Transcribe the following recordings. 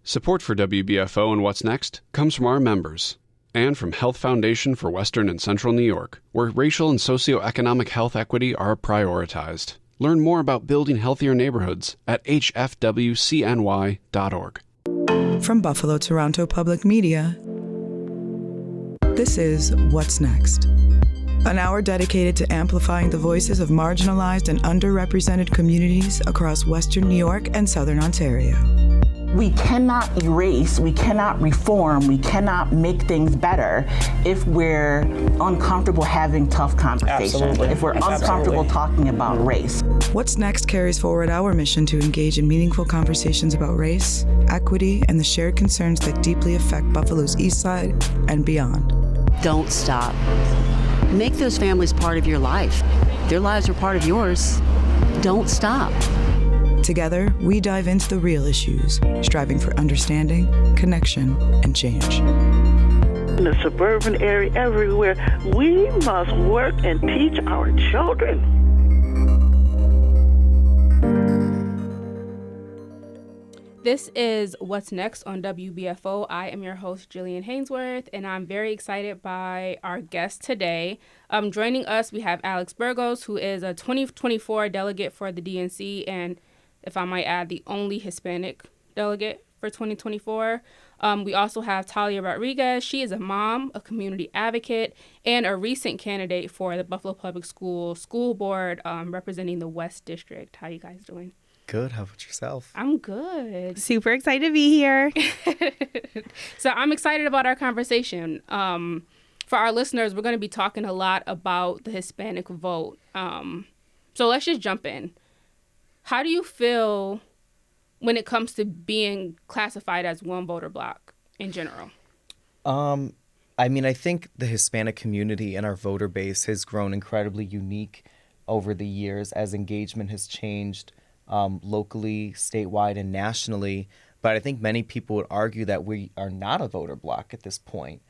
Support for WBFO and What's Next comes from our members and from Health Foundation for Western and Central New York, where racial and socioeconomic health equity are prioritized. Learn more about building healthier neighborhoods at hfwcny.org. From Buffalo Toronto Public Media, this is What's Next, an hour dedicated to amplifying the voices of marginalized and underrepresented communities across Western New York and Southern Ontario. We cannot erase, we cannot reform, we cannot make things better if we're uncomfortable having tough conversations, Absolutely. if we're uncomfortable talking about race. What's Next carries forward our mission to engage in meaningful conversations about race, equity, and the shared concerns that deeply affect Buffalo's East Side and beyond. Don't stop. Make those families part of your life. Their lives are part of yours. Don't stop. Together, we dive into the real issues, striving for understanding, connection, and change. In the suburban area, everywhere, we must work and teach our children. This is What's Next on WBFO. I am your host, Jillian Hanesworth, and I'm very excited by our guest today. Joining us, we have Alex Burgos, who is a 2024 delegate for the DNC, and if I might add, the only Hispanic delegate for 2024. We also have Talia Rodriguez. She is a mom, a community advocate, and a recent candidate for the Buffalo Public Schools School Board, representing the West District. How you guys doing? Good. How about yourself? I'm good. Super excited to be here. So I'm excited about our conversation. For our listeners, we're going to be talking a lot about the Hispanic vote. So let's just jump in. How do you feel when it comes to being classified as one voter block in general? I mean, I think the Hispanic community and our voter base has grown incredibly unique over the years as engagement has changed locally, statewide, and nationally. But I think many people would argue that we are not a voter block at this point.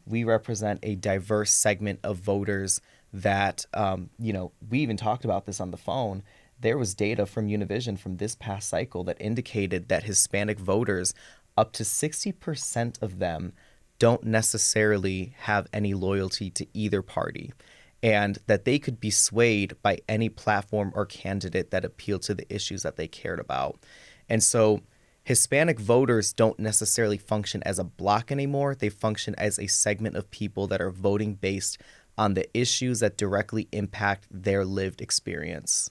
We represent a diverse segment of voters that, we even talked about this on the phone. There was data from Univision from this past cycle that indicated that Hispanic voters, up to 60% of them, don't necessarily have any loyalty to either party, and that they could be swayed by any platform or candidate that appealed to the issues that they cared about. And so Hispanic voters don't necessarily function as a block anymore. They function as a segment of people that are voting based on the issues that directly impact their lived experience.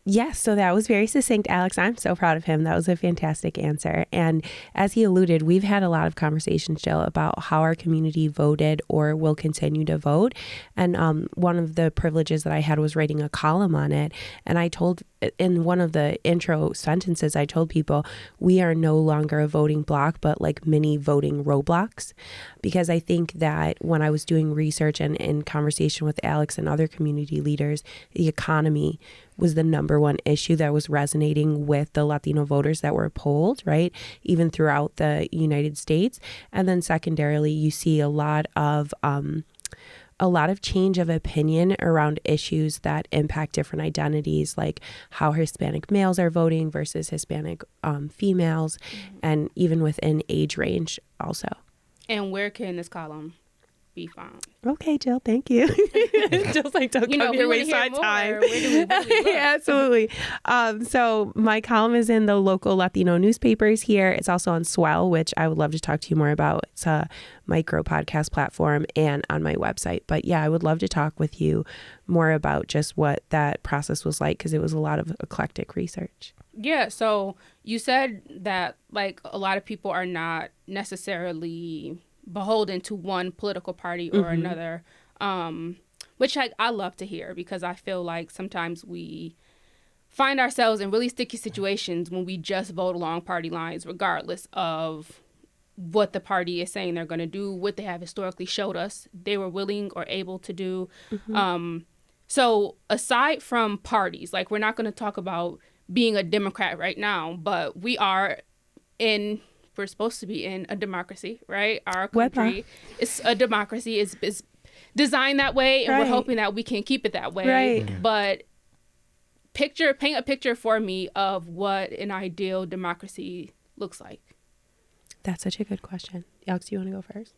Yes, so that was very succinct, Alex. I'm so proud of him. That was a fantastic answer. And as he alluded, we've had a lot of conversations, Jill, about how our community voted or will continue to vote. And one of the privileges that I had was writing a column on it. And I told, in one of the intro sentences, I told people, we are no longer a voting block, but like mini voting roadblocks. Because I think that when I was doing research and in conversation with Alex and other community leaders, the economy was the number one issue that was resonating with the Latino voters that were polled, right? Even throughout the United States. And then secondarily, you see a lot of change of opinion around issues that impact different identities, like how Hispanic males are voting versus Hispanic females, and even within age range also. And where can this column be found? Okay, Jill, thank you. Just like, don't come here waste my time. Where do we really look? Absolutely. So my column is in the local Latino newspapers here. It's also on Swell, which I would love to talk to you more about. It's a micro podcast platform, and on my website. But yeah, I would love to talk with you more about just what that process was like, because it was a lot of eclectic research. Yeah, so you said that like a lot of people are not necessarily beholden to one political party or another, which I love to hear, because I feel like sometimes we find ourselves in really sticky situations when we just vote along party lines, regardless of what the party is saying they're going to do, what they have historically showed us they were willing or able to do. So aside from parties, like we're not going to talk about being a Democrat right now, but we're supposed to be in a democracy, right? Our country is a democracy, is designed that way, and we're hoping that we can keep it that way. Right. But paint a picture for me of what an ideal democracy looks like. That's such a good question. Alex, do you want to go first?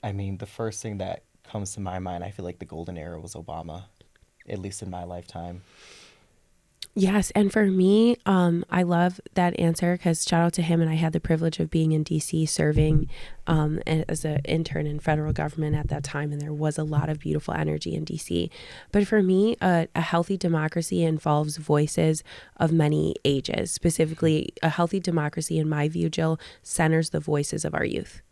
I mean, the first thing that comes to my mind, I feel like the golden era was Obama, at least in my lifetime. Yes. And for me, I love that answer because shout out to him. And I had the privilege of being in DC serving as an intern in federal government at that time. And there was a lot of beautiful energy in DC. But for me, a healthy democracy involves voices of many ages. Specifically, a healthy democracy, in my view, Jill, centers the voices of our youth.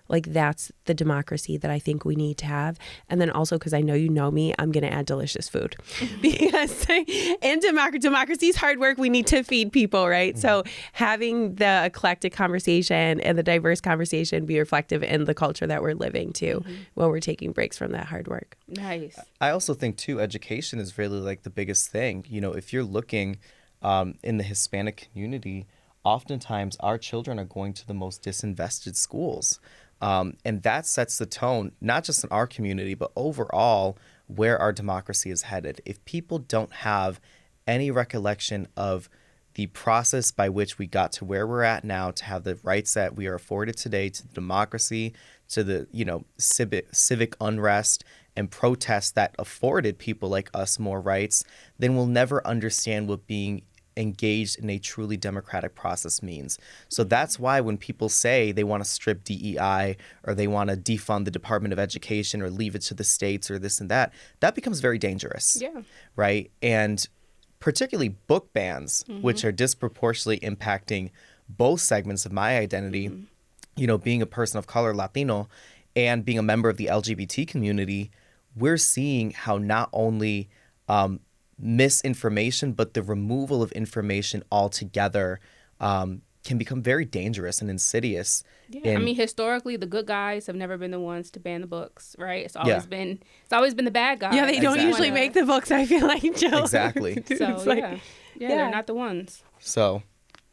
Like, that's the democracy that I think we need to have. And then also, because I know you know me, I'm going to add delicious food. Because in democracy is hard work. We need to feed people, right? Mm-hmm. So having the eclectic conversation and the diverse conversation be reflective in the culture that we're living too, when we're taking breaks from that hard work. Nice. I also think, too, education is really like the biggest thing. You know, if you're looking in the Hispanic community, oftentimes our children are going to the most disinvested schools. And that sets the tone, not just in our community, but overall where our democracy is headed. If people don't have any recollection of the process by which we got to where we're at now, to have the rights that we are afforded today, to the democracy, to the, you know, civic unrest and protests that afforded people like us more rights, then we'll never understand what being engaged in a truly democratic process means. So that's why when people say they want to strip DEI or they want to defund the Department of Education or leave it to the states or this and that becomes very dangerous. Yeah. Right? And particularly book bans, which are disproportionately impacting both segments of my identity, you know, being a person of color, Latino, and being a member of the LGBT community, we're seeing how not only misinformation, but the removal of information altogether can become very dangerous and insidious. Yeah, I mean, historically, the good guys have never been the ones to ban the books, right? It's always been the bad guys. Yeah, they don't usually make the books, I feel like, Jill. Exactly. So they're not the ones. So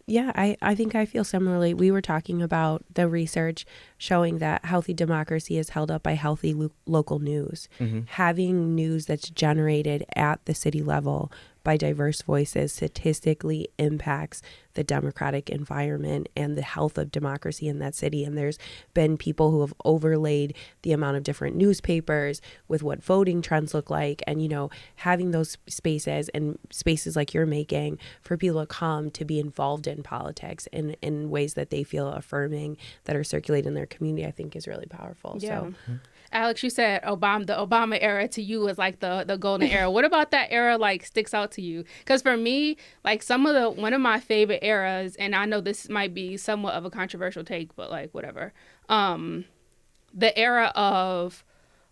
yeah, I think I feel similarly. We were talking about the research showing that healthy democracy is held up by healthy local news. Having news that's generated at the city level by diverse voices statistically impacts the democratic environment and the health of democracy in that city. And there's been people who have overlaid the amount of different newspapers with what voting trends look like. And, you know, having those spaces and spaces like you're making for people to come to be involved in politics in ways that they feel affirming, that are circulated in their community, I think is really powerful. Yeah. So. Alex, you said the Obama era to you is like the golden era. What about that era like sticks out to you? Because for me, like one of my favorite eras, and I know this might be somewhat of a controversial take, but like whatever. The era of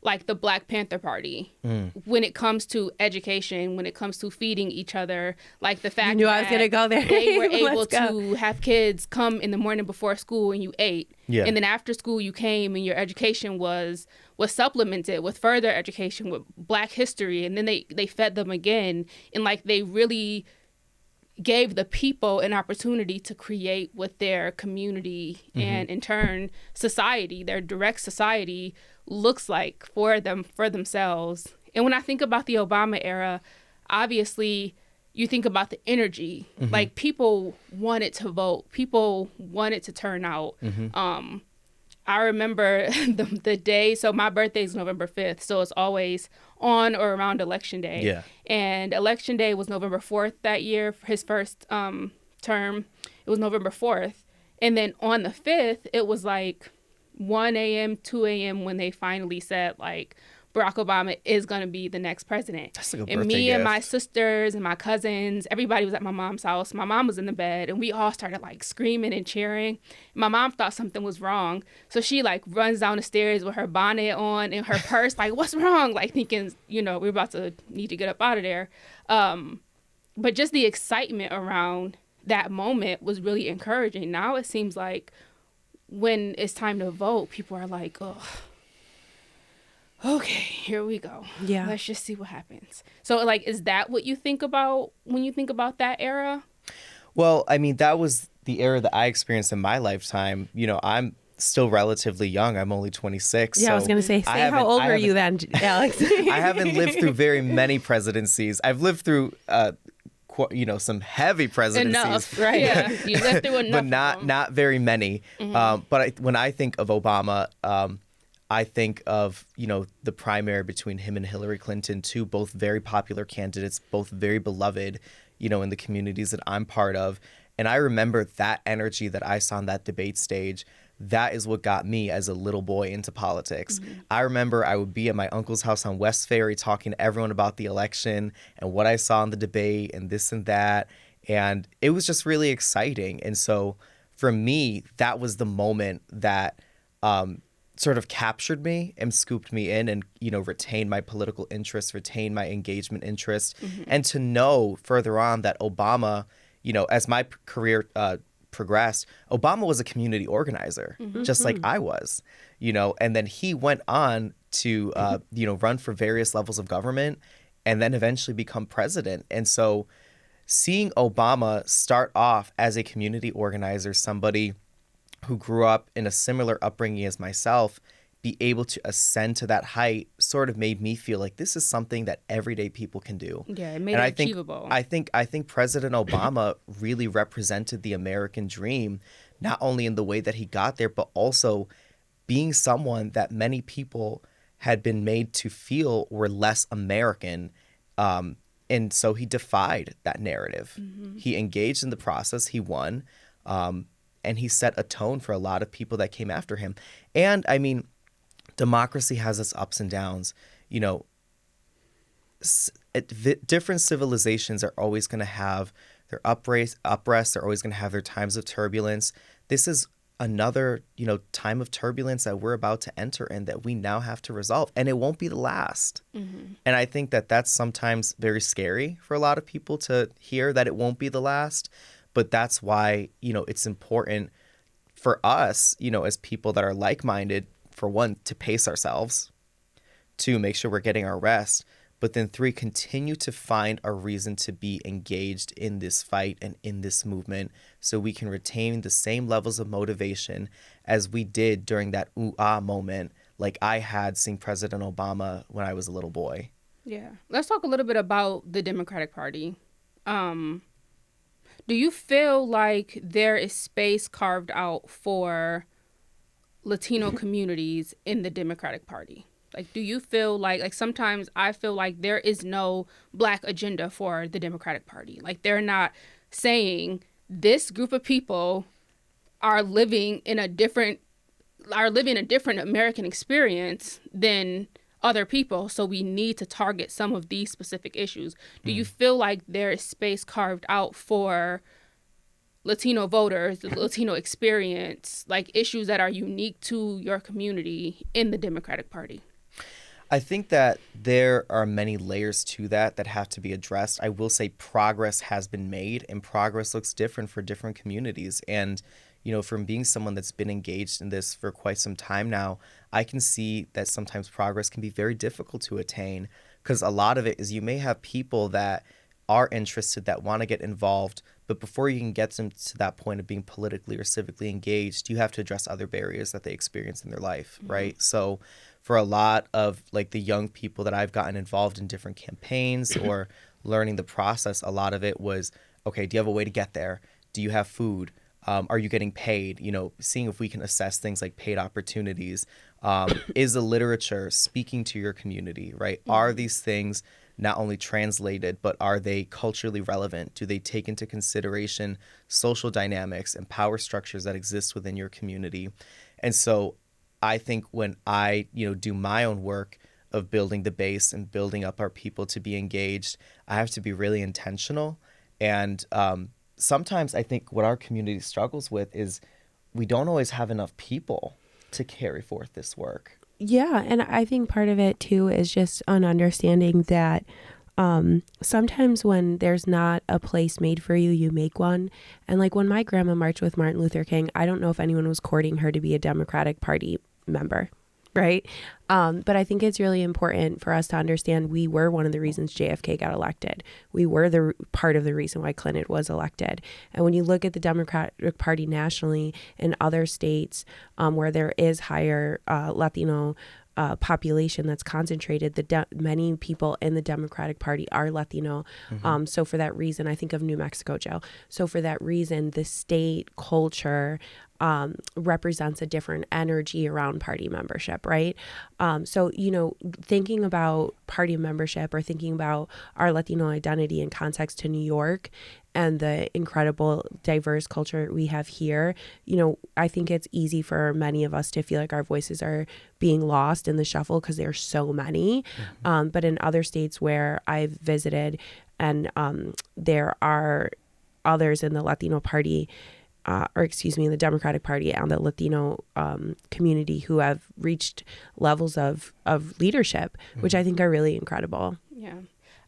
like the Black Panther Party, when it comes to education, when it comes to feeding each other, like the fact you knew that I was gonna go there. They were able to have kids come in the morning before school and you ate. Yeah. And then after school you came and your education was supplemented with further education with Black history, and then they fed them again, and like they really gave the people an opportunity to create what their community and in turn society, their direct society looks like for themselves. And when I think about the Obama era, obviously you think about the energy, like people wanted to vote, people wanted to turn out. I remember the day, so my birthday is November 5th, so it's always on or around Election Day. Yeah. And Election Day was November 4th that year for his first term. It was November 4th. And then on the 5th, it was like 1 a.m., 2 a.m. when they finally said, like, Barack Obama is going to be the next president. That's like a and birthday me gift. and my sisters and my cousins, everybody was at my mom's house. My mom was in the bed, and we all started like screaming and cheering. My mom thought something was wrong, so she like runs down the stairs with her bonnet on and her purse, like, what's wrong? Like thinking, you know, we're about to need to get up out of there. But just the excitement around that moment was really encouraging. Now it seems like when it's time to vote, people are like, oh, okay, here we go. Yeah. Let's just see what happens. So, like, is that what you think about when you think about that era? Well, I mean, that was the era that I experienced in my lifetime. You know, I'm still relatively young. I'm only 26. Yeah, so I was going to say how old were you then, Alex? I haven't lived through very many presidencies. I've lived through some heavy presidencies. Enough, right? Yeah, you lived through enough, but not very many. But when I think of Obama, I think of the primary between him and Hillary Clinton, two both very popular candidates, both very beloved, in the communities that I'm part of. And I remember that energy that I saw on that debate stage. That is what got me as a little boy into politics. I remember I would be at my uncle's house on West Ferry talking to everyone about the election and what I saw in the debate and this and that. And it was just really exciting. And so for me, that was the moment that sort of captured me and scooped me in and, retained my political interest, retained my engagement interest. And to know further on that Obama, as my career progressed, Obama was a community organizer, just like I was, and then he went on to, run for various levels of government and then eventually become president. And so seeing Obama start off as a community organizer, somebody who grew up in a similar upbringing as myself, be able to ascend to that height sort of made me feel like this is something that everyday people can do. Yeah, it made it achievable. I think President Obama really represented the American dream, not only in the way that he got there, but also being someone that many people had been made to feel were less American. And so he defied that narrative. He engaged in the process. He won. And he set a tone for a lot of people that came after him. And I mean, democracy has its ups and downs. Different civilizations are always going to have their uprests. They're always going to have their times of turbulence. This is another, time of turbulence that we're about to enter in that we now have to resolve. And it won't be the last. And I think that that's sometimes very scary for a lot of people to hear that it won't be the last. But that's why, it's important for us, as people that are like-minded, for one, to pace ourselves, two, make sure we're getting our rest, but then three, continue to find a reason to be engaged in this fight and in this movement so we can retain the same levels of motivation as we did during that ooh-ah moment like I had seeing President Obama when I was a little boy. Yeah. Let's talk a little bit about the Democratic Party. Do you feel like there is space carved out for Latino communities in the Democratic Party? Like, do you feel like sometimes I feel like there is no Black agenda for the Democratic Party. Like, they're not saying this group of people are living a different American experience than other people, so we need to target some of these specific issues. Do you feel like there is space carved out for Latino voters, the Latino experience, like issues that are unique to your community in the Democratic Party? I think that there are many layers to that have to be addressed. I will say progress has been made, and progress looks different for different communities. And, from being someone that's been engaged in this for quite some time now, I can see that sometimes progress can be very difficult to attain, because a lot of it is you may have people that are interested, that want to get involved, but before you can get them to that point of being politically or civically engaged, you have to address other barriers that they experience in their life, right? So for a lot of like the young people that I've gotten involved in different campaigns or learning the process, a lot of it was, okay, do you have a way to get there? Do you have food? Are you getting paid? Seeing if we can assess things like paid opportunities. Is the literature speaking to your community, right? Are these things not only translated, but are they culturally relevant? Do they take into consideration social dynamics and power structures that exist within your community? And so I think when I, do my own work of building the base and building up our people to be engaged, I have to be really intentional. And sometimes I think what our community struggles with is we don't always have enough people to carry forth this work. Yeah, and I think part of it too is just an understanding that sometimes when there's not a place made for you, you make one. And like when my grandma marched with Martin Luther King, I don't know if anyone was courting her to be a Democratic Party member, right? But I think it's really important for us to understand we were one of the reasons JFK got elected. We were the part of the reason why Clinton was elected. And when you look at the Democratic Party nationally in other states where there is higher Latino population that's concentrated. Many people in the Democratic Party are Latino. So for that reason, I think of New Mexico, Joe. So for that reason, the state culture represents a different energy around party membership, right? So, thinking about party membership or thinking about our Latino identity in context to New York and the incredible diverse culture we have here, I think it's easy for many of us to feel like our voices are being lost in the shuffle because there are so many. But in other states where I've visited and there are others in the Latino Party, in the Democratic Party and the Latino community who have reached levels of leadership, which I think are really incredible. Yeah.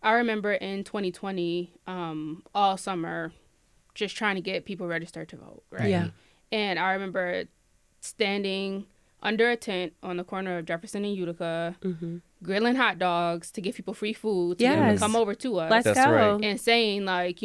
I remember in 2020, all summer, just trying to get people registered to vote, right? Yeah. And I remember standing under a tent on the corner of Jefferson and Utica, grilling hot dogs to give people free food to get them to come over to us. Let's go. Right. And saying, like,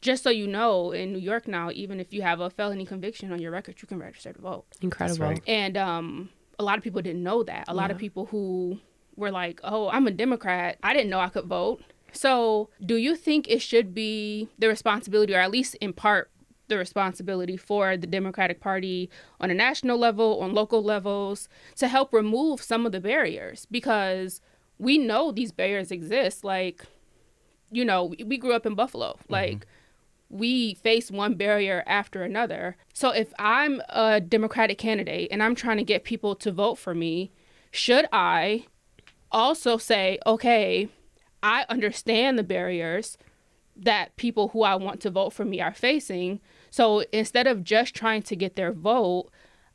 just so you know, in New York now, even if you have a felony conviction on your record, you can register to vote. Incredible. Right. And a lot of people didn't know that. A lot of people who were like, oh, I'm a Democrat, I didn't know I could vote. So do you think it should be the responsibility, or at least in part the responsibility, for the Democratic Party on a national level, on local levels, to help remove some of the barriers? Because we know these barriers exist. Like, we grew up in Buffalo. Like, we face one barrier after another. So if I'm a Democratic candidate and I'm trying to get people to vote for me, should I also say, okay, I understand the barriers that people who I want to vote for me are facing. So instead of just trying to get their vote,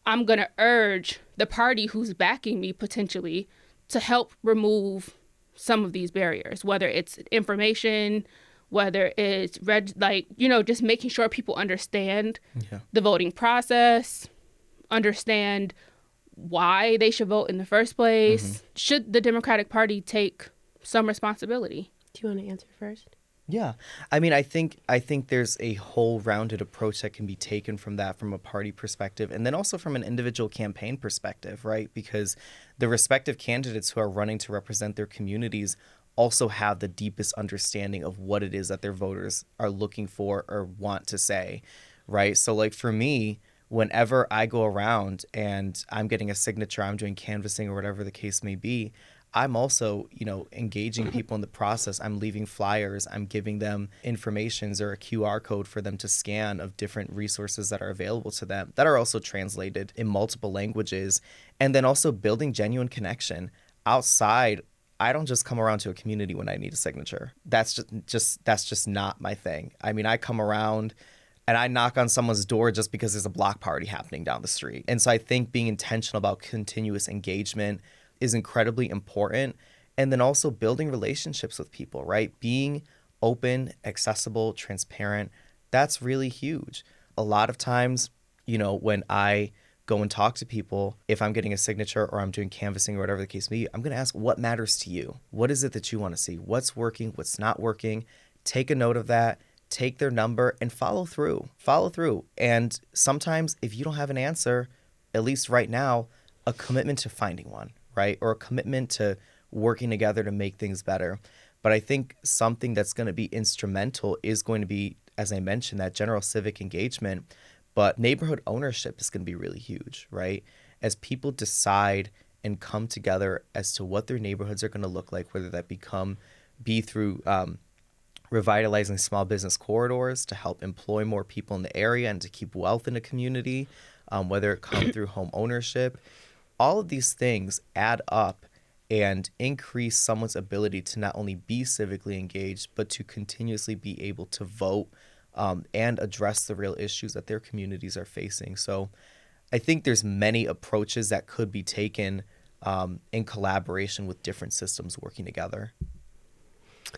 I'm going to urge the party who's backing me potentially to help remove some of these barriers, whether it's information, whether it's just making sure people understand the voting process, understand why they should vote in the first place. Should the Democratic Party take some responsibility? Do you want to answer first? Yeah. I mean, I think there's a whole rounded approach that can be taken from that, from a party perspective, and then also from an individual campaign perspective, right? Because the respective candidates who are running to represent their communities also have the deepest understanding of what it is that their voters are looking for or want to say, right? So like for me, whenever I go around and I'm getting a signature, I'm doing canvassing or whatever the case may be, I'm also, engaging people in the process. I'm leaving flyers. I'm giving them informations or a QR code for them to scan of different resources that are available to them that are also translated in multiple languages. And then also building genuine connection outside. I don't just come around to a community when I need a signature. That's just not my thing. I mean, I come around and I knock on someone's door just because there's a block party happening down the street. And so I think being intentional about continuous engagement is incredibly important. And then also building relationships with people, right? Being open, accessible, transparent, that's really huge. A lot of times, when I go and talk to people, if I'm getting a signature or I'm doing canvassing or whatever the case may be, I'm going to ask, what matters to you? What is it that you want to see? What's working? What's not working? Take a note of that, take their number, and follow through. And sometimes if you don't have an answer, at least right now, a commitment to finding one, right? Or a commitment to working together to make things better. But I think something that's going to be instrumental is going to be, as I mentioned, that general civic engagement. But neighborhood ownership is going to be really huge, right? As people decide and come together as to what their neighborhoods are going to look like, whether that be through revitalizing small business corridors to help employ more people in the area and to keep wealth in a community, whether it come through home ownership. All of these things add up and increase someone's ability to not only be civically engaged, but to continuously be able to vote and address the real issues that their communities are facing. So I think there's many approaches that could be taken in collaboration with different systems working together.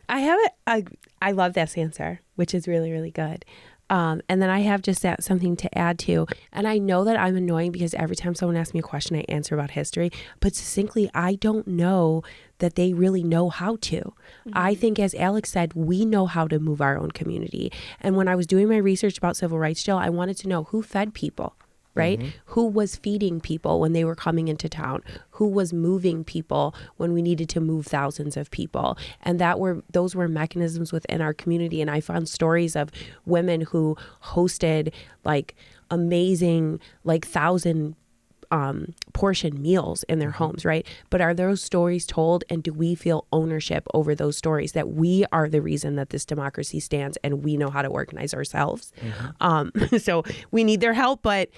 I love this answer, which is really, really good. And then I have just something to add to, and I know that I'm annoying because every time someone asks me a question, I answer about history, but succinctly, I don't know that they really know how to. Mm-hmm. I think, as Alex said, we know how to move our own community. And when I was doing my research about civil rights, Jill, I wanted to know who fed people. right? Who was feeding people when they were coming into town? Who was moving people when we needed to move thousands of people? And those were mechanisms within our community. And I found stories of women who hosted like amazing, like 1,000 portion meals in their homes, right? But are those stories told, and do we feel ownership over those stories, that we are the reason that this democracy stands and we know how to organize ourselves? So we need their help, but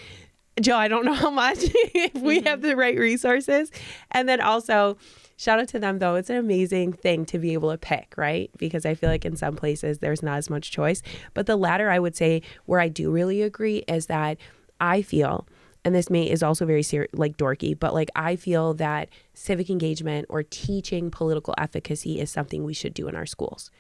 Joe, I don't know how much if we have the right resources. And then also shout out to them though. It's an amazing thing to be able to pick, right? Because I feel like in some places there's not as much choice. But the latter, I would say, where I do really agree is that I feel, and this is also very like dorky, but like I feel that civic engagement or teaching political efficacy is something we should do in our schools.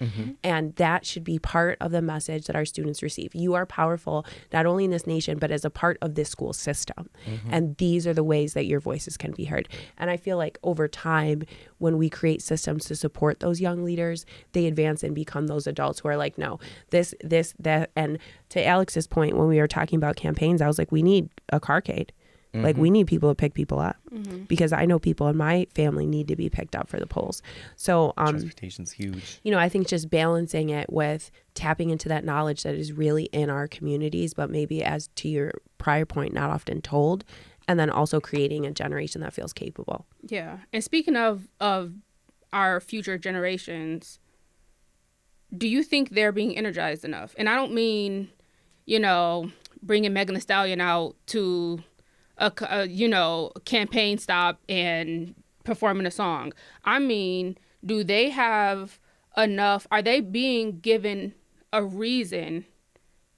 And that should be part of the message that our students receive. You are powerful, not only in this nation, but as a part of this school system. And these are the ways that your voices can be heard. And I feel like over time, when we create systems to support those young leaders, they advance and become those adults who are like, no, this, that. And to Alex's point, when we were talking about campaigns, I was like, we need a carcade. Like we need people to pick people up because I know people in my family need to be picked up for the polls. So transportation's huge. You know, I think just balancing it with tapping into that knowledge that is really in our communities, but maybe, as to your prior point, not often told, and then also creating a generation that feels capable. Yeah. And speaking of our future generations, do you think they're being energized enough? And I don't mean, you know, bringing Megan Thee Stallion out to a campaign stop and performing a song. I mean, do they have enough? Are they being given a reason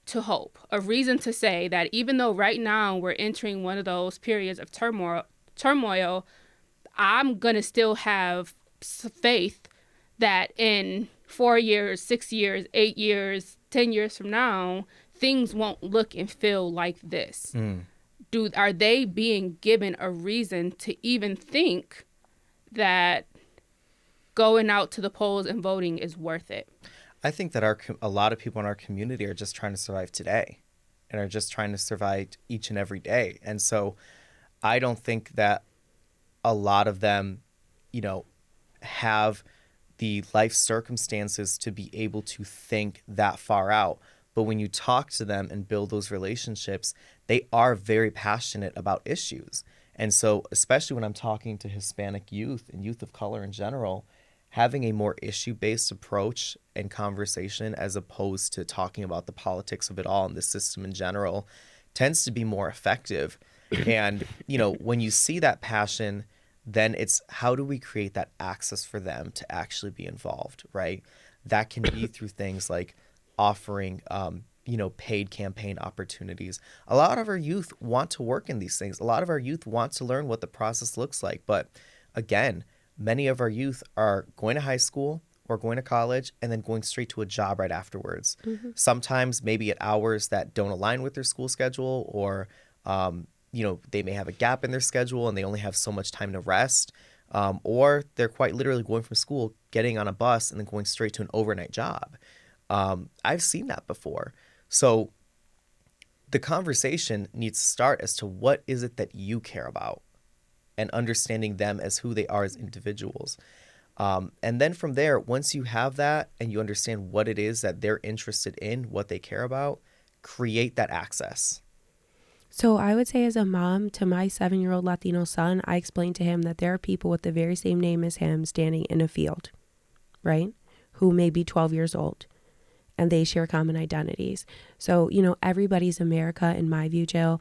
to hope, a reason to say that even though right now we're entering one of those periods of turmoil, I'm going to still have faith that in 4 years, 6 years, 8 years, 10 years from now, things won't look and feel like this. Are they being given a reason to even think that going out to the polls and voting is worth it? I think that a lot of people in our community are just trying to survive today and are just trying to survive each and every day. And so I don't think that a lot of them, you know, have the life circumstances to be able to think that far out. But when you talk to them and build those relationships, they are very passionate about issues. And so, especially when I'm talking to Hispanic youth and youth of color in general, having a more issue-based approach and conversation as opposed to talking about the politics of it all and the system in general tends to be more effective. And, you know, when you see that passion, then it's how do we create that access for them to actually be involved, right? That can be through things like offering, paid campaign opportunities. A lot of our youth want to work in these things. A lot of our youth want to learn what the process looks like. But again, many of our youth are going to high school or going to college and then going straight to a job right afterwards. Sometimes maybe at hours that don't align with their school schedule, or, they may have a gap in their schedule and they only have so much time to rest. Or they're quite literally going from school, getting on a bus and then going straight to an overnight job. I've seen that before. So the conversation needs to start as to what is it that you care about and understanding them as who they are as individuals. And then from there, once you have that and you understand what it is that they're interested in, what they care about, create that access. So I would say, as a mom to my 7-year-old Latino son, I explained to him that there are people with the very same name as him standing in a field, right, who may be 12 years old. And they share common identities. So, everybody's America, in my view, Jill,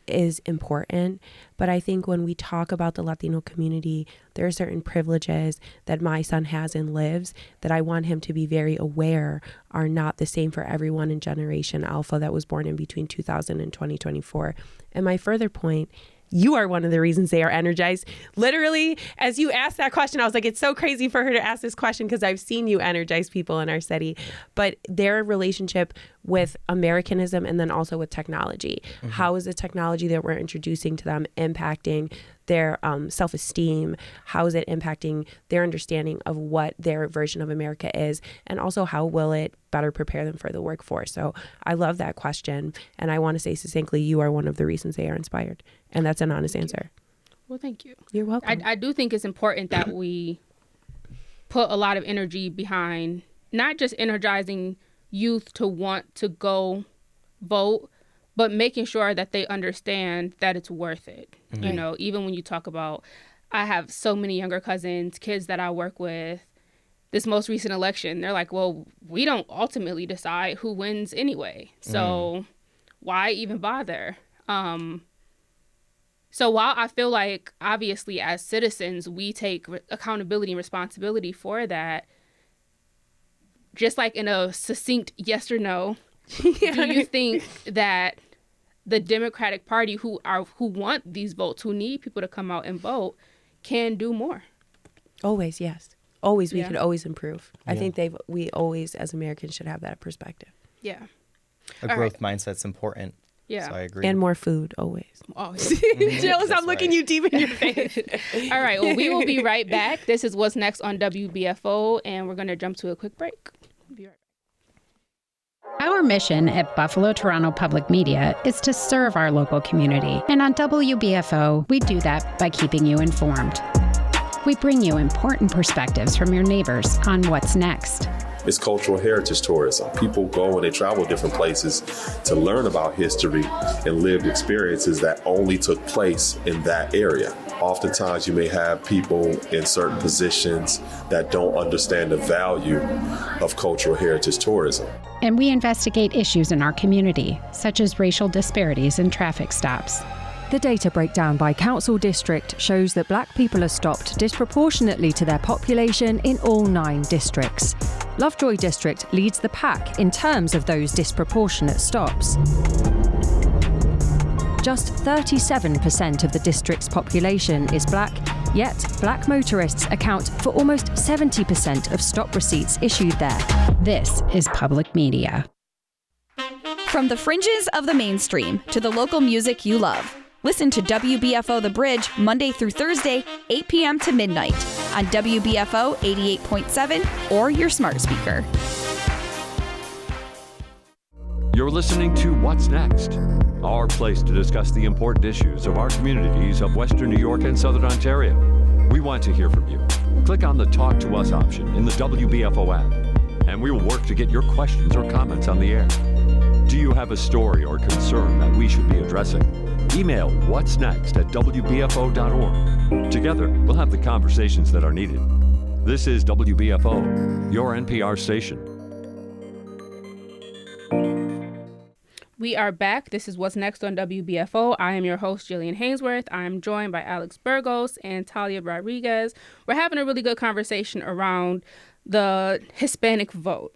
is important. But I think when we talk about the Latino community, there are certain privileges that my son has and lives that I want him to be very aware are not the same for everyone in Generation Alpha that was born in between 2000 and 2024. And my further point, you are one of the reasons they are energized. Literally, as you asked that question, I was like, it's so crazy for her to ask this question because I've seen you energize people in our city. But their relationship with Americanism and then also with technology. How is the technology that we're introducing to them impacting their self-esteem? How is it impacting their understanding of what their version of America is? And also, how will it better prepare them for the workforce? So I love that question. And I want to say succinctly, you are one of the reasons they are inspired. And that's an honest answer. Well, thank you. You're welcome. I do think it's important that we put a lot of energy behind not just energizing youth to want to go vote, but making sure that they understand that it's worth it. Mm-hmm. You know, even when you talk about, I have so many younger cousins, kids that I work with, this most recent election, they're like, well, we don't ultimately decide who wins anyway. So why even bother? So while I feel like, obviously, as citizens, we take accountability and responsibility for that, just like in a succinct yes or no, do you think that the Democratic Party, who want these votes, who need people to come out and vote, can do more? Always, yes. Always, we could always improve. I think we always, as Americans, should have that perspective. Yeah. A growth mindset's important. Yeah. So I agree. And more food, always. Jill, I'm looking you deep in your face. All right. Well, we will be right back. This is What's Next on WBFO, and we're going to jump to a quick break. We'll be right back. Our mission at Buffalo Toronto Public Media is to serve our local community. And on WBFO, we do that by keeping you informed. We bring you important perspectives from your neighbors on what's next. It's cultural heritage tourism. People go and they travel different places to learn about history and lived experiences that only took place in that area. Oftentimes you may have people in certain positions that don't understand the value of cultural heritage tourism. And we investigate issues in our community, such as racial disparities and traffic stops. The data breakdown by council district shows that black people are stopped disproportionately to their population in all 9 districts. Lovejoy District leads the pack in terms of those disproportionate stops. Just 37% of the district's population is black, yet black motorists account for almost 70% of stop receipts issued there. This is public media. From the fringes of the mainstream to the local music you love, listen to WBFO The Bridge Monday through Thursday, 8 p.m. to midnight on WBFO 88.7 or your smart speaker. You're listening to What's Next, our place to discuss the important issues of our communities of Western New York and Southern Ontario. We want to hear from you. Click on the Talk to Us option in the WBFO app, and we will work to get your questions or comments on the air. Do you have a story or concern that we should be addressing? Email whatsnext@wbfo.org. Together, we'll have the conversations that are needed. This is WBFO, your NPR station. We are back. This is What's Next on WBFO. I am your host, Jillian Hanesworth. I'm joined by Alex Burgos and Talia Rodriguez. We're having a really good conversation around the Hispanic vote.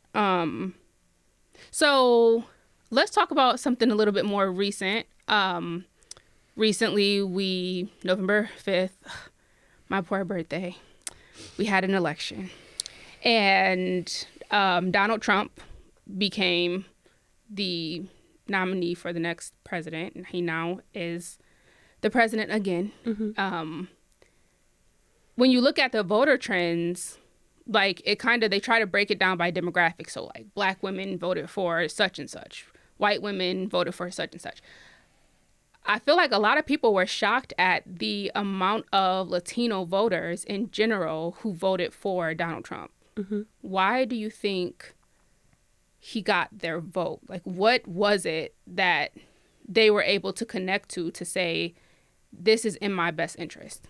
So let's talk about something a little bit more recent. Recently, November 5th, my poor birthday, we had an election. And Donald Trump became the nominee for the next president. And he now is the president again. Mm-hmm. When you look at the voter trends, like they try to break it down by demographics. So like black women voted for such and such. White women voted for such and such. I feel like a lot of people were shocked at the amount of Latino voters in general who voted for Donald Trump. Mm-hmm. Why do you think he got their vote? Like, what was it that they were able to connect to say, this is in my best interest?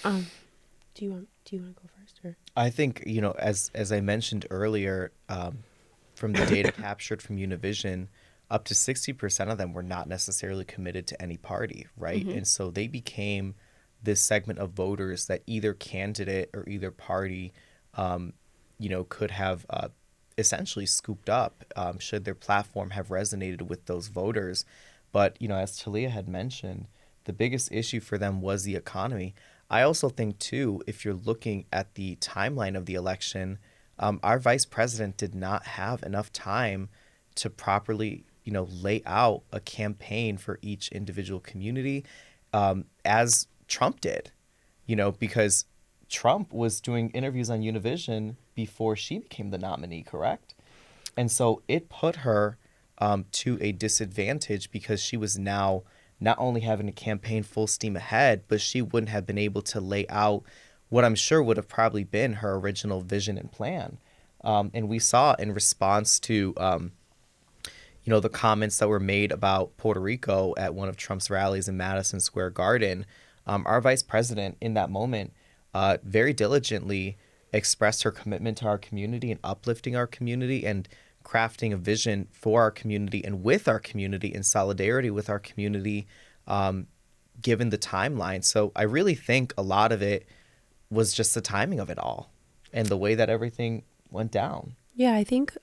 Do you want to go first? Or? I think, as I mentioned earlier, from the data captured from Univision, up to 60% of them were not necessarily committed to any party, right? Mm-hmm. And so they became this segment of voters that either candidate or either party, could have essentially scooped up should their platform have resonated with those voters. But, as Talia had mentioned, the biggest issue for them was the economy. I also think, too, if you're looking at the timeline of the election, our vice president did not have enough time to properly lay out a campaign for each individual community. As Trump did, because Trump was doing interviews on Univision before she became the nominee, correct? And so it put her to a disadvantage because she was now not only having a campaign full steam ahead, but she wouldn't have been able to lay out what I'm sure would have probably been her original vision and plan. And we saw in response to, the comments that were made about Puerto Rico at one of Trump's rallies in Madison Square Garden, our vice president in that moment very diligently expressed her commitment to our community and uplifting our community and crafting a vision for our community and with our community in solidarity with our community, given the timeline. So I really think a lot of it was just the timing of it all and the way that everything went down. Yeah, I think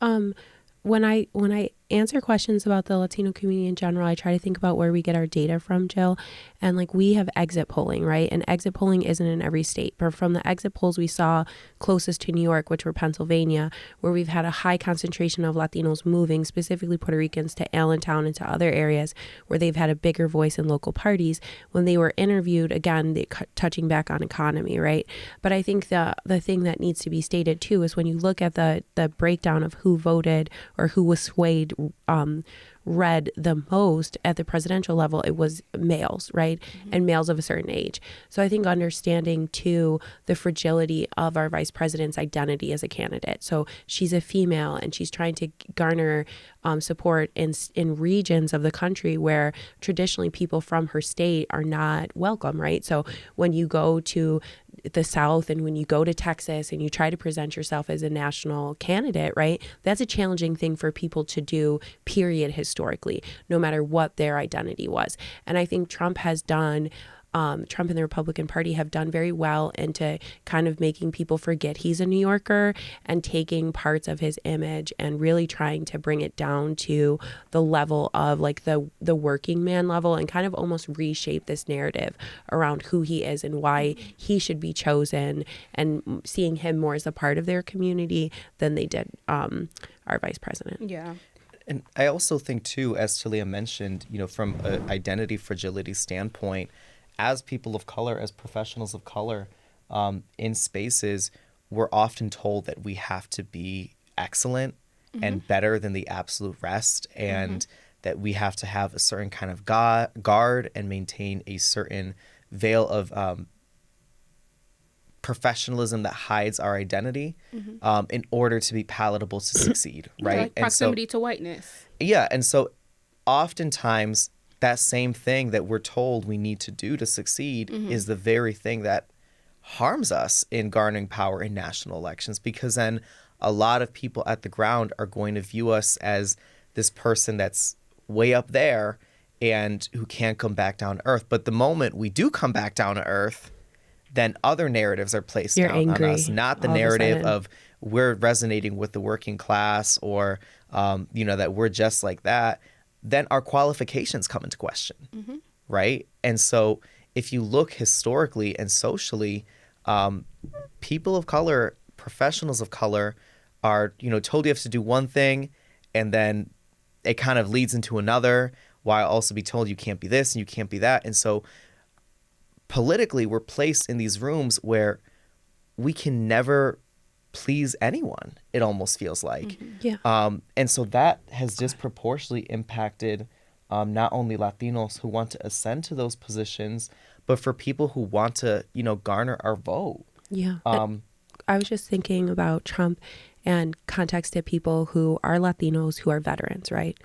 when I answer questions about the Latino community in general, I try to think about where we get our data from, Jill. And we have exit polling, right? And exit polling isn't in every state, but from the exit polls we saw closest to New York, which were Pennsylvania, where we've had a high concentration of Latinos moving, specifically Puerto Ricans, to Allentown and to other areas where they've had a bigger voice in local parties. When they were interviewed, again, touching back on economy, right? But I think the thing that needs to be stated too is when you look at the breakdown of who voted or who was swayed read the most at the presidential level, it was males, right? Mm-hmm. And males of a certain age. So I think understanding too the fragility of our vice president's identity as a candidate. So she's a female and she's trying to garner support in regions of the country where traditionally people from her state are not welcome, right? So when you go to the South and when you go to Texas and you try to present yourself as a national candidate, right? That's a challenging thing for people to do, period, historically, no matter what their identity was. And I think Trump has done Trump and the Republican Party have done very well into kind of making people forget he's a New Yorker and taking parts of his image and really trying to bring it down to the level of the working man level and kind of almost reshape this narrative around who he is and why he should be chosen and seeing him more as a part of their community than they did our vice president. Yeah. And I also think too, as Talia mentioned, from an identity fragility standpoint, as people of color, as professionals of color in spaces, we're often told that we have to be excellent and better than the absolute rest, and that we have to have a certain kind of guard and maintain a certain veil of professionalism that hides our identity in order to be palatable to succeed, right? Like proximity to whiteness. Yeah, and so oftentimes that same thing that we're told we need to do to succeed is the very thing that harms us in garnering power in national elections, because then a lot of people at the ground are going to view us as this person that's way up there and who can't come back down to earth. But the moment we do come back down to earth, then other narratives are placed down on us, not the narrative of we're resonating with the working class or, that we're just like that. Then our qualifications come into question, right? And so if you look historically and socially, people of color, professionals of color are, told you have to do one thing and then it kind of leads into another, while also be told you can't be this and you can't be that. And so politically, we're placed in these rooms where we can never please anyone, it almost feels like. And so that has disproportionately impacted not only Latinos who want to ascend to those positions, but for people who want to, garner our vote. Yeah. I was just thinking about Trump and context to people who are Latinos who are veterans, right?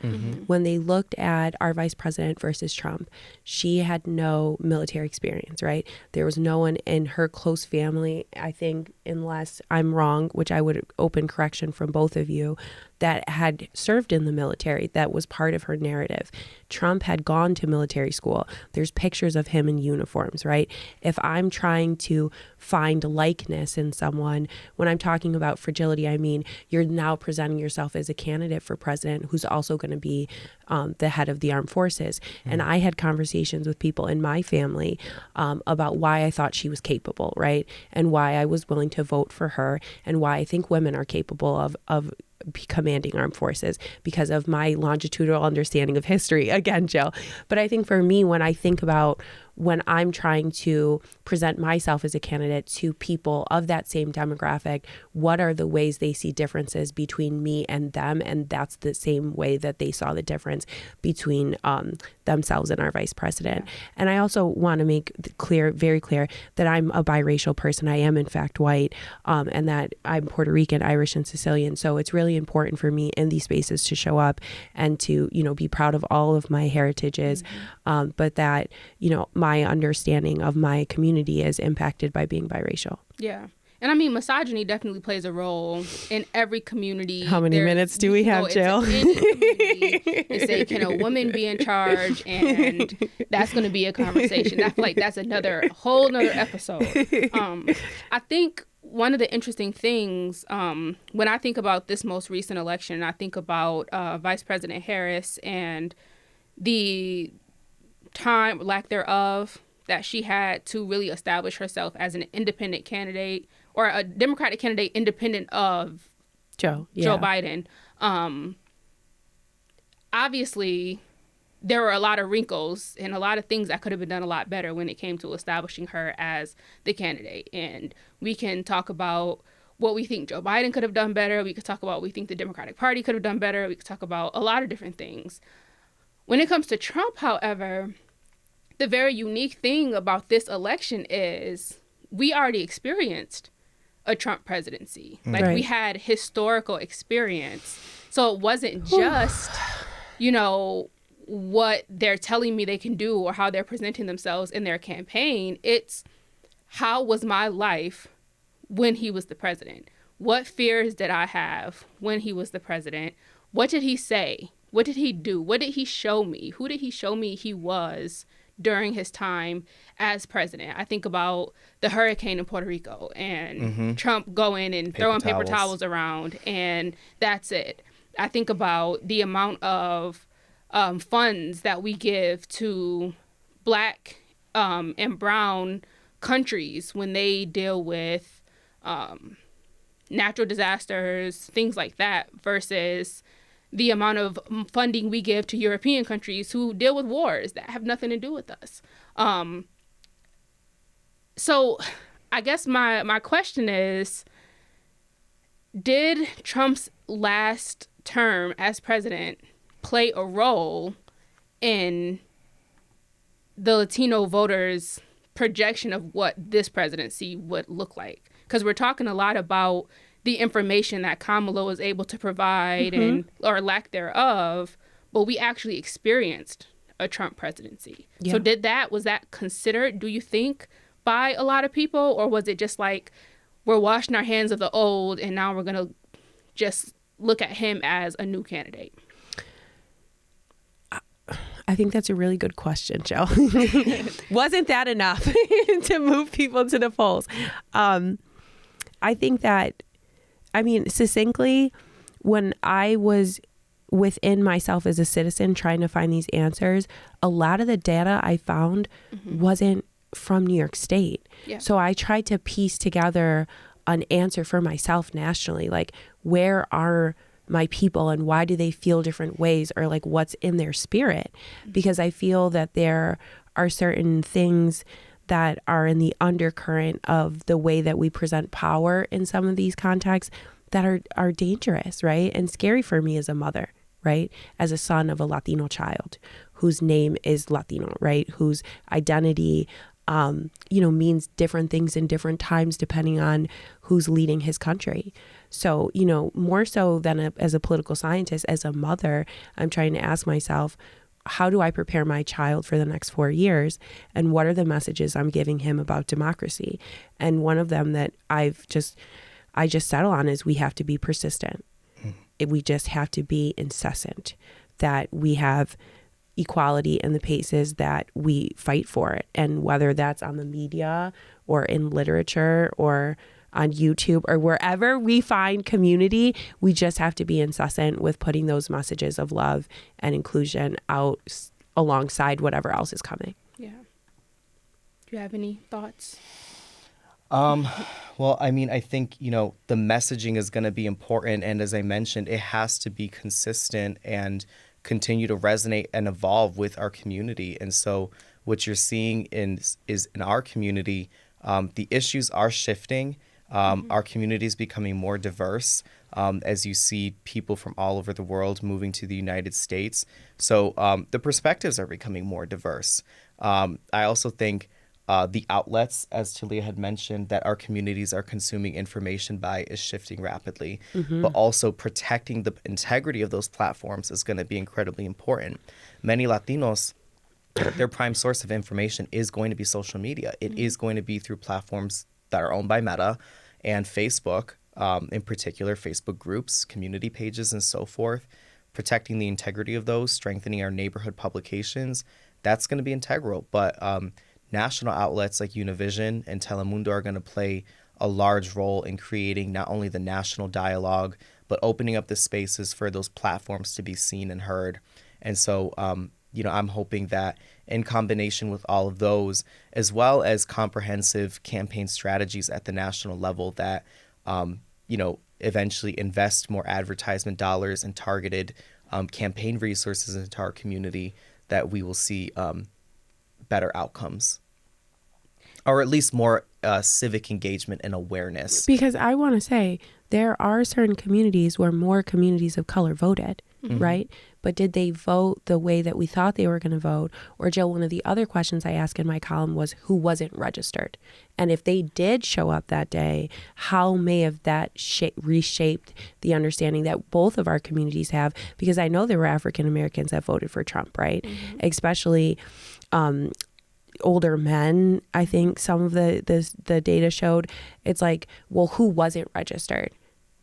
When they looked at our vice president versus Trump, she had no military experience, right? There was no one in her close family, I think, unless I'm wrong, which I would open correction from both of you, that had served in the military. That was part of her narrative. Trump had gone to military school. There's pictures of him in uniforms, right? If I'm trying to find likeness in someone, when I'm talking about fragility, I mean, you're now presenting yourself as a candidate for president who's also going to be the head of the armed forces. And I had conversations with people in my family about why I thought she was capable, right? And why I was willing to vote for her, and why I think women are capable of commanding armed forces because of my longitudinal understanding of history, again, Jill. But I think for me, when I think about when I'm trying to present myself as a candidate to people of that same demographic, what are the ways they see differences between me and them? And that's the same way that they saw the difference between themselves and our vice president. And I also want to make clear, very clear, that I'm a biracial person. I am, in fact, white, and that I'm Puerto Rican, Irish, and Sicilian. So it's really important for me in these spaces to show up and to, be proud of all of my heritages, but that, my understanding of my community is impacted by being biracial. Yeah. And I mean, misogyny definitely plays a role in every community. How many minutes do we have, Jill? And say, can a woman be in charge? And that's going to be a conversation. I feel like that's whole nother episode. I think one of the interesting things, when I think about this most recent election, I think about Vice President Harris and the time, lack thereof, that she had to really establish herself as an independent candidate, or a Democratic candidate independent of Joe Biden. Obviously, there were a lot of wrinkles and a lot of things that could have been done a lot better when it came to establishing her as the candidate. And we can talk about what we think Joe Biden could have done better. We could talk about what we think the Democratic Party could have done better. We could talk about a lot of different things. When it comes to Trump, however, the very unique thing about this election is we already experienced a Trump presidency. Like, we had historical experience. So it wasn't just, what they're telling me they can do or how they're presenting themselves in their campaign. It's how was my life when he was the president? What fears did I have when he was the president? What did he say? What did he do? What did he show me? Who did he show me he was during his time as president? I think about the hurricane in Puerto Rico and Trump going and throwing paper towels around, and that's it. I think about the amount of funds that we give to Black and brown countries when they deal with natural disasters, things like that, versus the amount of funding we give to European countries who deal with wars that have nothing to do with us. So I guess my question is, did Trump's last term as president play a role in the Latino voters' projection of what this presidency would look like? Because we're talking a lot about the information that Kamala was able to provide and or lack thereof, but we actually experienced a Trump presidency. Yeah. So was that considered, do you think, by a lot of people, or was it just like we're washing our hands of the old and now we're going to just look at him as a new candidate? I think that's a really good question, Joe. Wasn't that enough to move people to the polls? I think that, succinctly, when I was within myself as a citizen trying to find these answers, a lot of the data I found wasn't from New York State. Yeah. So I tried to piece together an answer for myself nationally, like, where are my people and why do they feel different ways, or like what's in their spirit? Because I feel that there are certain things that are in the undercurrent of the way that we present power in some of these contexts that are dangerous, right? And scary for me as a mother, right? As a son of a Latino child whose name is Latino, right? Whose identity, means different things in different times depending on who's leading his country. So, more so than as a political scientist, as a mother, I'm trying to ask myself, how do I prepare my child for the next 4 years? And what are the messages I'm giving him about democracy? And one of them that I just settle on is we have to be persistent. We just have to be incessant, that we have equality in the paces that we fight for it. And whether that's on the media or in literature or on YouTube or wherever we find community, we just have to be incessant with putting those messages of love and inclusion out alongside whatever else is coming. Yeah. Do you have any thoughts? Well, I think, the messaging is going to be important. And as I mentioned, it has to be consistent and continue to resonate and evolve with our community. And so what you're seeing is in our community, the issues are shifting. Our community is becoming more diverse as you see people from all over the world moving to the United States. So the perspectives are becoming more diverse. I also think the outlets, as Talia had mentioned, that our communities are consuming information by is shifting rapidly. But also protecting the integrity of those platforms is going to be incredibly important. Many Latinos, their prime source of information is going to be social media. It is going to be through platforms that are owned by Meta and Facebook, in particular, Facebook groups, community pages, and so forth. Protecting the integrity of those, strengthening our neighborhood publications, that's going to be integral. But national outlets like Univision and Telemundo are going to play a large role in creating not only the national dialogue, but opening up the spaces for those platforms to be seen and heard. And so, I'm hoping that in combination with all of those, as well as comprehensive campaign strategies at the national level that, eventually invest more advertisement dollars and targeted campaign resources into our community, that we will see better outcomes, or at least more civic engagement and awareness. Because I want to say there are certain communities where more communities of color voted, right? But did they vote the way that we thought they were going to vote? Or Jill, one of the other questions I asked in my column was who wasn't registered? And if they did show up that day, how may have that reshaped the understanding that both of our communities have? Because I know there were African Americans that voted for Trump, right? Especially older men. I think some of the data showed it's like, well, who wasn't registered?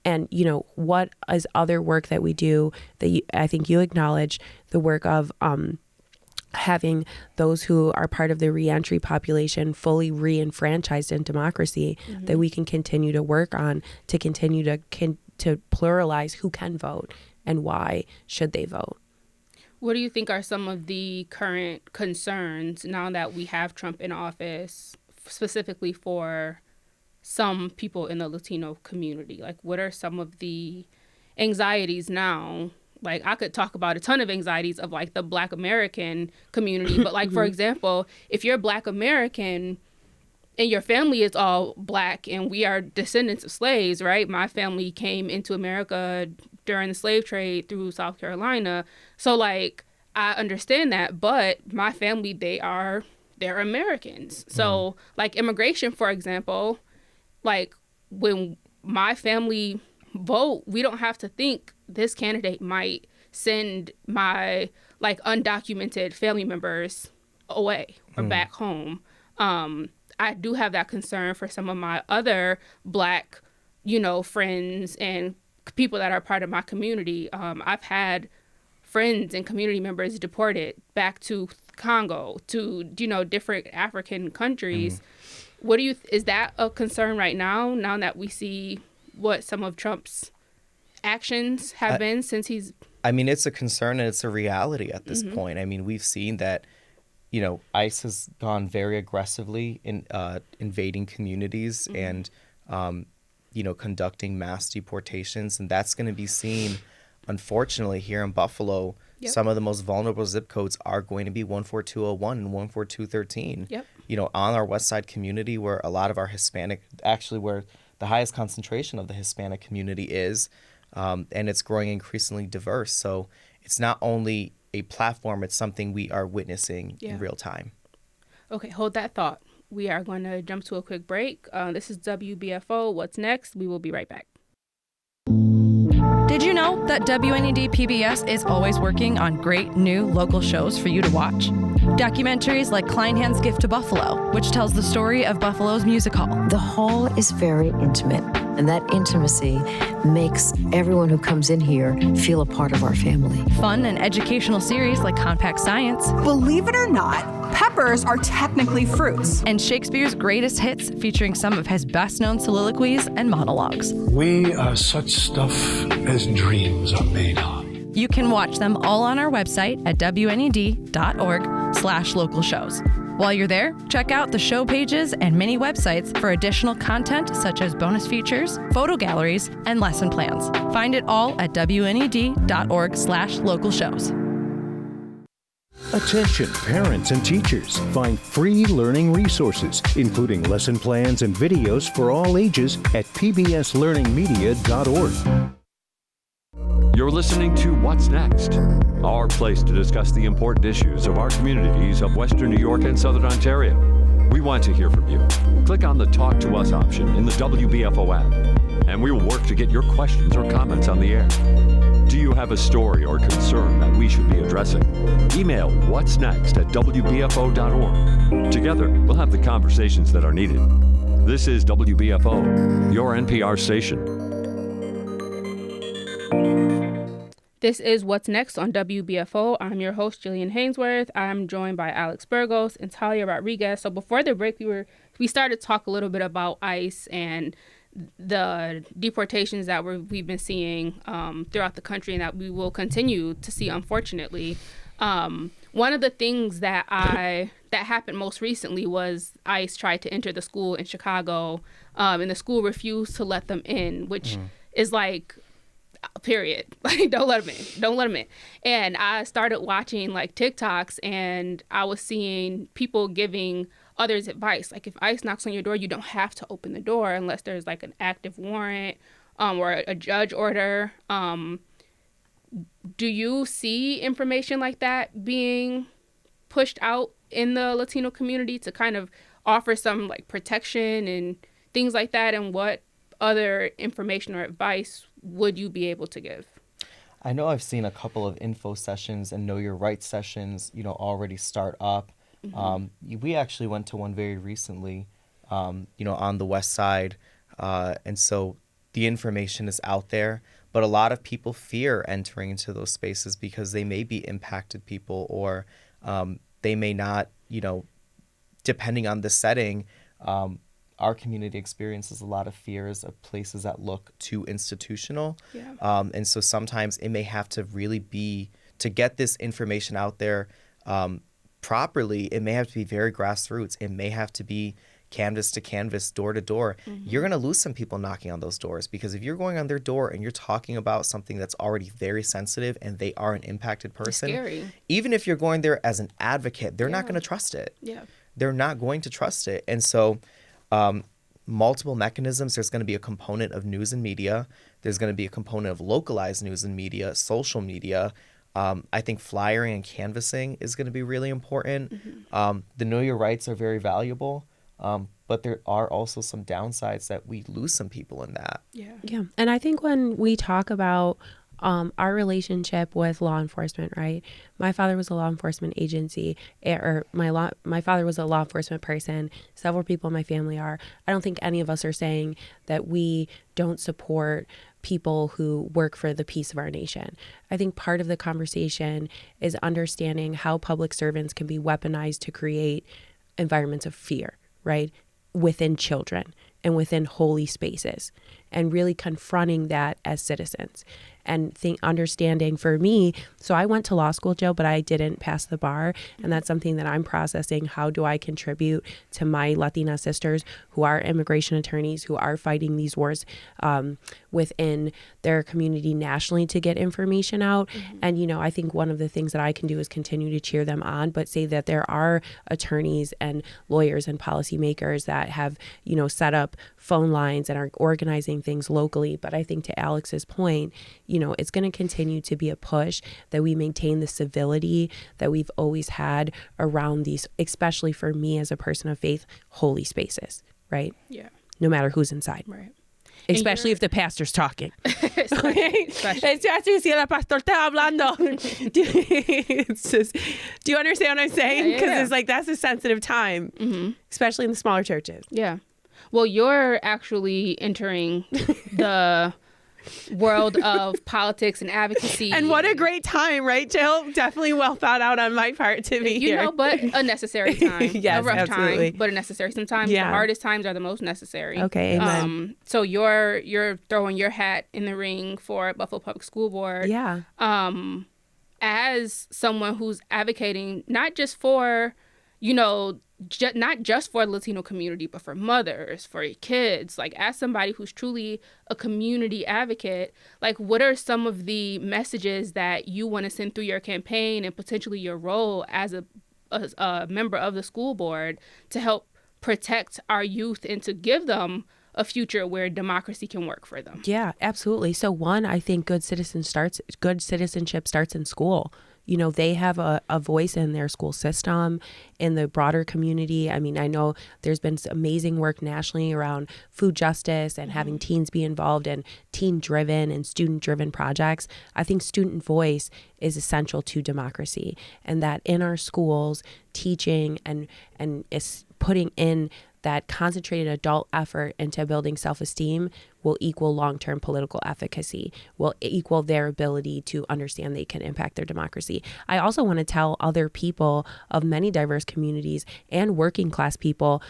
And, what is other work that we do that I think you acknowledge the work of having those who are part of the reentry population fully re-enfranchised in democracy that we can continue to work on to continue to pluralize who can vote and why should they vote. What do you think are some of the current concerns now that we have Trump in office, specifically for some people in the Latino community? Like, what are some of the anxieties now? Like, I could talk about a ton of anxieties of like the Black American community, but like, for example, if you're Black American and your family is all Black and we are descendants of slaves, right? My family came into America during the slave trade through South Carolina. So like, I understand that, but my family, they're Americans. So like immigration, for example, like when my family vote, we don't have to think this candidate might send my like undocumented family members away or back home. I do have that concern for some of my other Black, friends and people that are part of my community. I've had friends and community members deported back to Congo, to, different African countries. What is that a concern right now that we see what some of Trump's actions have been since he's... I mean, it's a concern and it's a reality at this point. I mean, we've seen that, ICE has gone very aggressively in invading communities and, conducting mass deportations. And that's going to be seen, unfortunately, here in Buffalo. Some of the most vulnerable zip codes are going to be 14201 and 14213. On our West Side community, where a lot of our Hispanic, actually where the highest concentration of the Hispanic community is, and it's growing increasingly diverse. So it's not only a platform, it's something we are witnessing in real time. Okay, hold that thought. We are going to jump to a quick break. This is WBFO. What's next? We will be right back. Did you know that WNED PBS is always working on great new local shows for you to watch? Documentaries like Kleinhand's Gift to Buffalo, which tells the story of Buffalo's music hall. The hall is very intimate, and that intimacy makes everyone who comes in here feel a part of our family. Fun and educational series like Compact Science. Believe it or not, peppers are technically fruits. And Shakespeare's greatest hits, featuring some of his best-known soliloquies and monologues. We are such stuff as dreams are made of. You can watch them all on our website at wned.org/local shows. While you're there, check out the show pages and mini websites for additional content such as bonus features, photo galleries, and lesson plans. Find it all at wned.org/local shows. Attention parents and teachers. Find free learning resources, including lesson plans and videos for all ages at pbslearningmedia.org. You're listening to What's Next, our place to discuss the important issues of our communities of Western New York and Southern Ontario. We want to hear from you. Click on the Talk to Us option in the WBFO app, and we will work to get your questions or comments on the air. Do you have a story or concern that we should be addressing? Email whatsnext@wbfo.org. Together, we'll have the conversations that are needed. This is WBFO, your NPR station. This is What's Next on WBFO. I'm your host, Jillian Hanesworth. I'm joined by Alex Burgos and Talia Rodriguez. So before the break, we started to talk a little bit about ICE and the deportations that we've been seeing throughout the country and that we will continue to see, unfortunately. One of the things that happened most recently was ICE tried to enter the school in Chicago, and the school refused to let them in, which is like, period. Like, don't let them in. And I started watching like TikToks, and I was seeing people giving others advice. Like, if ICE knocks on your door, you don't have to open the door unless there's like an active warrant or a judge order. Do you see information like that being pushed out in the Latino community to kind of offer some like protection and things like that? And what other information or advice would you be able to give? I know I've seen a couple of info sessions and know your rights sessions, already start up. We actually went to one very recently, on the west side. And so the information is out there, but a lot of people fear entering into those spaces because they may be impacted people, or they may not, depending on the setting. Our community experiences a lot of fears of places that look too institutional. Yeah. And so sometimes it may have to really be, to get this information out there properly, it may have to be very grassroots. It may have to be canvas to canvas, door to door. You're going to lose some people knocking on those doors, because if you're going on their door and you're talking about something that's already very sensitive and they are an impacted person, even if you're going there as an advocate, they're not going to trust it. Yeah. They're not going to trust it. And so multiple mechanisms. There's going to be a component of news and media. There's going to be a component of localized news and media, social media. I think flyering and canvassing is going to be really important. The Know Your Rights are very valuable, but there are also some downsides that we lose some people in that. Yeah. And I think when we talk about our relationship with law enforcement, right? My father was a law enforcement agency, or my father was a law enforcement person. Several people in my family are. I don't think any of us are saying that we don't support people who work for the peace of our nation. I think part of the conversation is understanding how public servants can be weaponized to create environments of fear, right? Within children and within holy spaces, and really confronting that as citizens. And understanding for me, so I went to law school, Jill, but I didn't pass the bar. And that's something that I'm processing. How do I contribute to my Latina sisters who are immigration attorneys, who are fighting these wars within their community nationally to get information out? And, I think one of the things that I can do is continue to cheer them on, but say that there are attorneys and lawyers and policymakers that have, set up phone lines and are organizing things locally. But I think, to Alex's point, it's going to continue to be a push that we maintain the civility that we've always had around these, especially for me as a person of faith, holy spaces, right? Yeah. No matter who's inside. Right. Especially if the pastor's talking. Especially. Si el pastor está hablando. Do you understand what I'm saying? Because it's like, that's a sensitive time, especially in the smaller churches. Yeah. Well, you're actually entering the world of politics and advocacy. And what a great time, right, Jill? Definitely well thought out on my part to be here. But a necessary time. Yes, a rough absolutely. time, but a necessary. Sometimes the hardest times are the most necessary. Okay, amen. So you're throwing your hat in the ring for Buffalo Public School Board. Yeah. As someone who's advocating not just for, not just for the Latino community, but for mothers, for your kids. Like, as somebody who's truly a community advocate, like, what are some of the messages that you want to send through your campaign and potentially your role as a member of the school board to help protect our youth and to give them a future where democracy can work for them? Yeah, absolutely. So one, I think good citizenship starts in school. You know, they have a voice in their school system, in the broader community. I mean, I know there's been some amazing work nationally around food justice and having teens be involved in teen-driven and student-driven projects. I think student voice is essential to democracy, and that in our schools, teaching and is putting in that concentrated adult effort into building self-esteem will equal long-term political efficacy, will equal their ability to understand they can impact their democracy. I also want to tell other people of many diverse communities and working class people,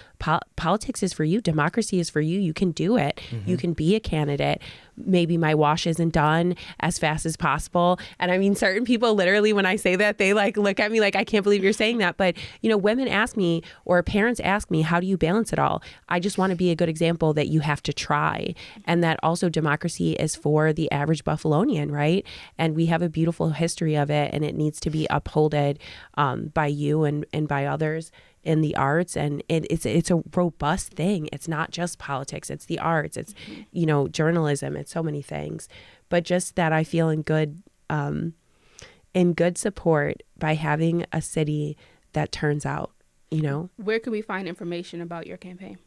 politics is for you, democracy is for you, you can do it. You can be a candidate. Maybe my wash isn't done as fast as possible. And I mean, certain people literally, when I say that, they like look at me like, I can't believe you're saying that. But, you know, women ask me, or parents ask me, how do you balance it all? I just want to be a good example that you have to try. And that also democracy is for the average Buffalonian, right? And we have a beautiful history of it, and it needs to be upholded by you and by others in the arts. And it's a robust thing. It's not just politics, it's the arts, it's, you know, journalism, it's so many things. But just that I feel in good support by having a city that turns out, you know. Where can we find information about your campaign?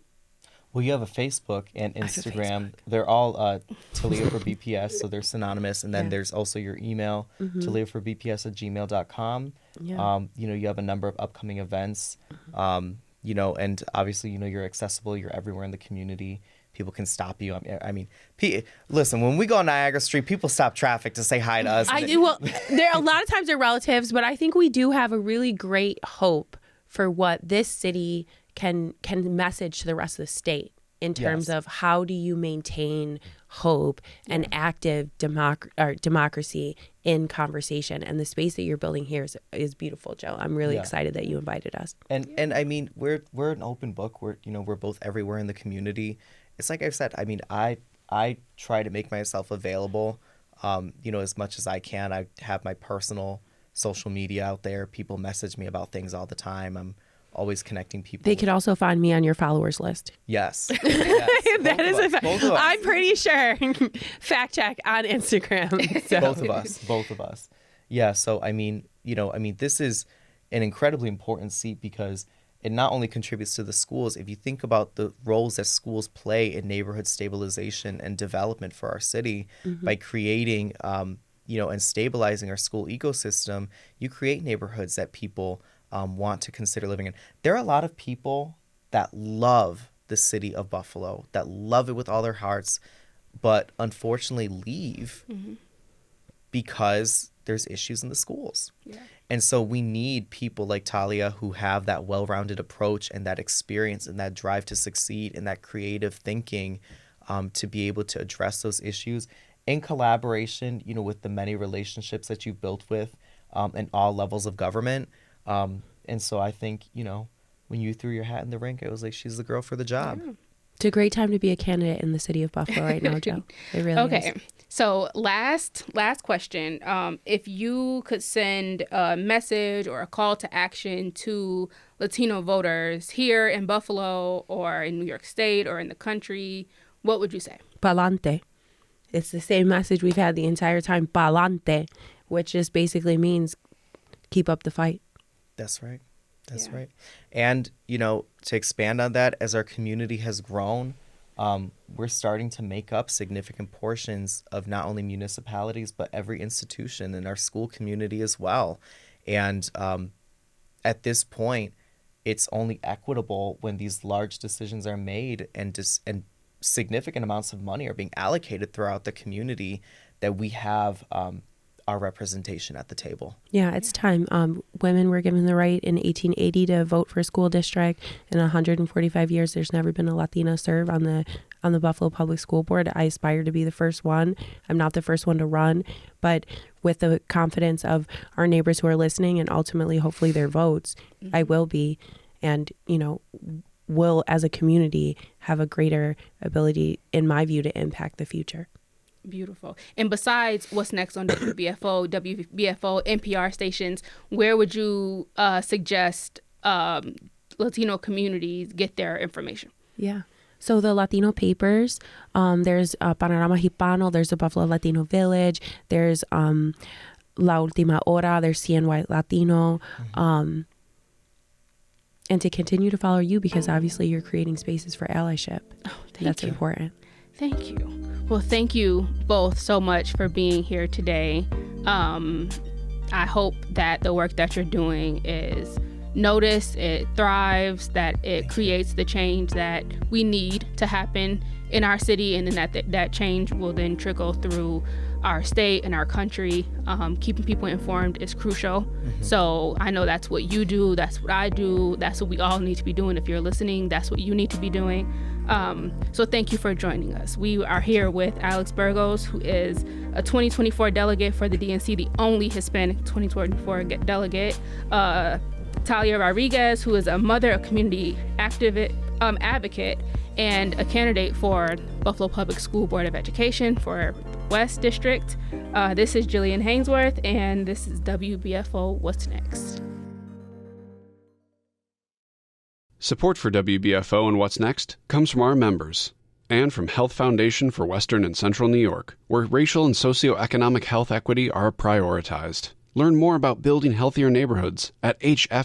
Well, you have a Facebook and Instagram. They're all Talia for BPS, so they're synonymous. And then there's also your email, taliaforbps@gmail.com. Yeah. You know, you have a number of upcoming events, you know, and obviously, you know, you're accessible. You're everywhere in the community. People can stop you. I mean, listen, when we go on Niagara Street, people stop traffic to say hi to us. I do. Well, there a lot of times they're relatives, but I think we do have a really great hope for what this city can message to the rest of the state in terms of how do you maintain hope and active democracy in conversation. And the space that you're building here is beautiful, Joe. I'm really excited that you invited us. And I mean, we're an open book. We're both everywhere in the community. It's like I've said, I mean, I try to make myself available, you know, as much as I can. I have my personal social media out there. People message me about things all the time. I'm always connecting people. They could also find me on your followers list. Yes. That is a fact. I'm pretty sure. Fact check on Instagram. So. Both of us. Yeah. So, I mean, this is an incredibly important seat because it not only contributes to the schools. If you think about the roles that schools play in neighborhood stabilization and development for our city, by creating, and stabilizing our school ecosystem, you create neighborhoods that people want to consider living in. There are a lot of people that love the city of Buffalo, that love it with all their hearts, but unfortunately leave because there's issues in the schools. Yeah. And so we need people like Talia who have that well-rounded approach and that experience and that drive to succeed and that creative thinking to be able to address those issues in collaboration, with the many relationships that you've built with in all levels of government. And so I think, when you threw your hat in the ring, it was like, she's the girl for the job. Yeah. It's a great time to be a candidate in the city of Buffalo right now, Joe. It really is. So last question. If you could send a message or a call to action to Latino voters here in Buffalo or in New York State or in the country, what would you say? Pa'lante. It's the same message we've had the entire time. Pa'lante, which just basically means keep up the fight. That's right. That's right. And, to expand on that, as our community has grown, we're starting to make up significant portions of not only municipalities, but every institution in our school community as well. And at this point, it's only equitable when these large decisions are made and significant amounts of money are being allocated throughout the community that we have our representation at the table. Yeah, it's time. Women were given the right in 1880 to vote for a school district. In 145 years, there's never been a Latina serve on the Buffalo Public School Board. I aspire to be the first one. I'm not the first one to run, but with the confidence of our neighbors who are listening and ultimately, hopefully, their votes, I will be. and, will as a community have a greater ability, in my view, to impact the future. Beautiful. And besides What's Next on WBFO, NPR stations, where would you suggest Latino communities get their information? Yeah. So the Latino papers, there's Panorama Hispano, there's the Buffalo Latino Village, there's La Última Hora, there's CNY Latino, and to continue to follow you, because obviously you're creating spaces for allyship. That's important. Thank you. Well, thank you both so much for being here today. I hope that the work that you're doing is noticed, it thrives, that it creates the change that we need to happen in our city, and then that change will then trickle through our state and our country. Keeping people informed is crucial. So I know that's what you do, that's what I do, that's what we all need to be doing. If you're listening, that's what you need to be doing. So thank you for joining us. We are here with Alex Burgos, who is a 2024 delegate for the DNC, the only Hispanic 2024 delegate. Talia Rodriguez, who is a mother, a community advocate, and a candidate for Buffalo Public School Board of Education for West District. This is Jillian Hanesworth, and this is WBFO What's Next. Support for WBFO and What's Next comes from our members and from Health Foundation for Western and Central New York, where racial and socioeconomic health equity are prioritized. Learn more about building healthier neighborhoods at hfwcny.org.